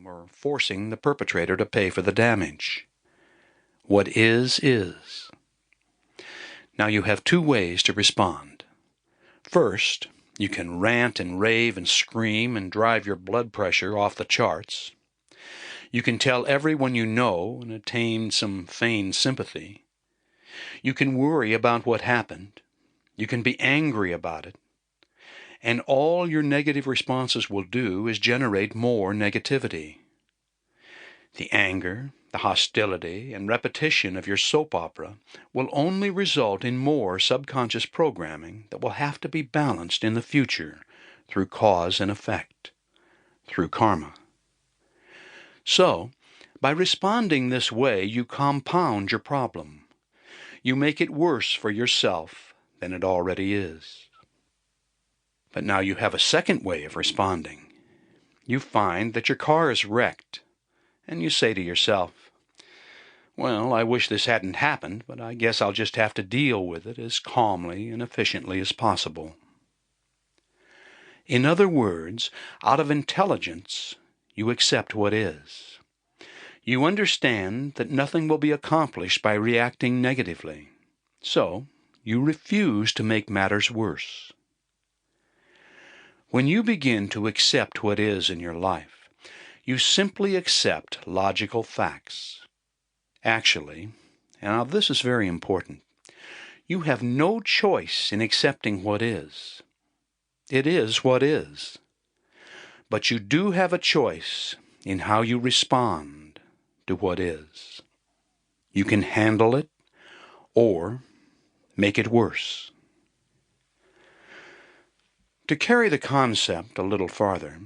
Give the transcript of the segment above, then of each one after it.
blame or forcing the perpetrator to pay for the damage. What is. Now you have two ways to respond. First, you can rant and rave and scream and drive your blood pressure off the charts. You can tell everyone you know and attain some feigned sympathy. You can worry about what happened. You can be angry about it. And all your negative responses will do is generate more negativity. The anger, the hostility, and repetition of your soap opera will only result in more subconscious programming that will have to be balanced in the future through cause and effect, through karma. So, by responding this way, you compound your problem. You make it worse for yourself than it already is. But now you have a second way of responding. You find that your car is wrecked, and you say to yourself, well, I wish this hadn't happened, but I guess I'll just have to deal with it as calmly and efficiently as possible. In other words, out of intelligence, you accept what is. You understand that nothing will be accomplished by reacting negatively, so you refuse to make matters worse. When you begin to accept what is in your life, you simply accept logical facts. Actually, and now this is very important, you have no choice in accepting what is. It is what is. But you do have a choice in how you respond to what is. You can handle it or make it worse. To carry the concept a little farther,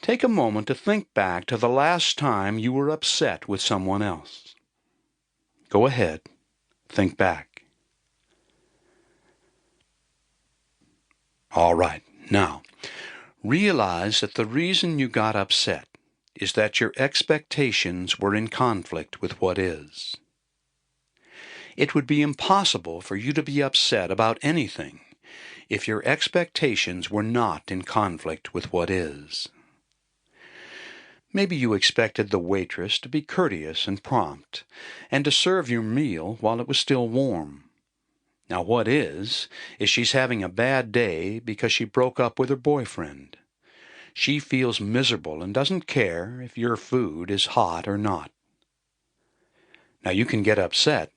take a moment to think back to the last time you were upset with someone else. Go ahead, think back. All right, now, realize that the reason you got upset is that your expectations were in conflict with what is. It would be impossible for you to be upset about anything if your expectations were not in conflict with what is. Maybe you expected the waitress to be courteous and prompt, and to serve your meal while it was still warm. Now what is she's having a bad day because she broke up with her boyfriend. She feels miserable and doesn't care if your food is hot or not. Now you can get upset.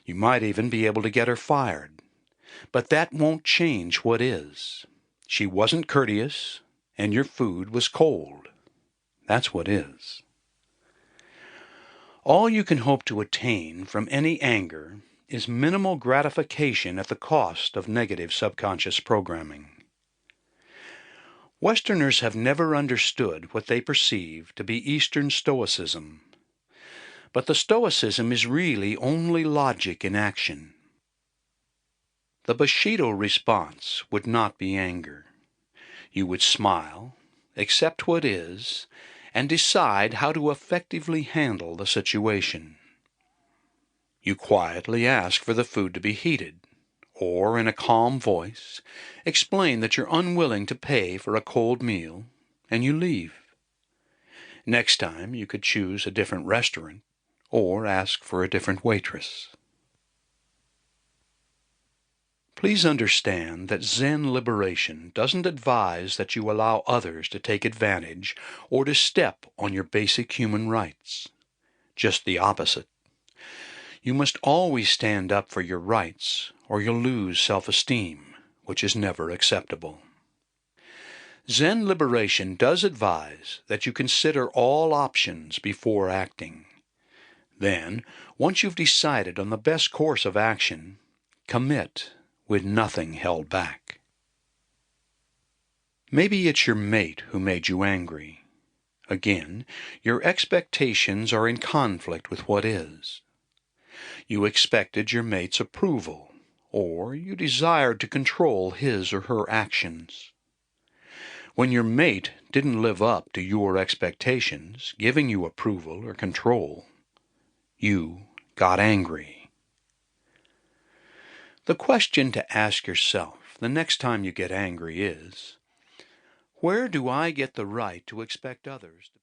You might even be able to get her fired. But that won't change what is. She wasn't courteous, and your food was cold. That's what is. All you can hope to attain from any anger is minimal gratification at the cost of negative subconscious programming. Westerners have never understood what they perceive to be Eastern Stoicism. But the Stoicism is really only logic in action. The Bushido response would not be anger. You would smile, accept what is, and decide how to effectively handle the situation. You quietly ask for the food to be heated, or in a calm voice, explain that you're unwilling to pay for a cold meal, and you leave. Next time you could choose a different restaurant, or ask for a different waitress. Please understand that Zen liberation doesn't advise that you allow others to take advantage or to step on your basic human rights. Just the opposite. You must always stand up for your rights, or you'll lose self-esteem, which is never acceptable. Zen liberation does advise that you consider all options before acting. Then, once you've decided on the best course of action, commit with nothing held back. Maybe it's your mate who made you angry. Again, your expectations are in conflict with what is. You expected your mate's approval, or you desired to control his or her actions. When your mate didn't live up to your expectations, giving you approval or control, you got angry. The question to ask yourself the next time you get angry is, where do I get the right to expect others to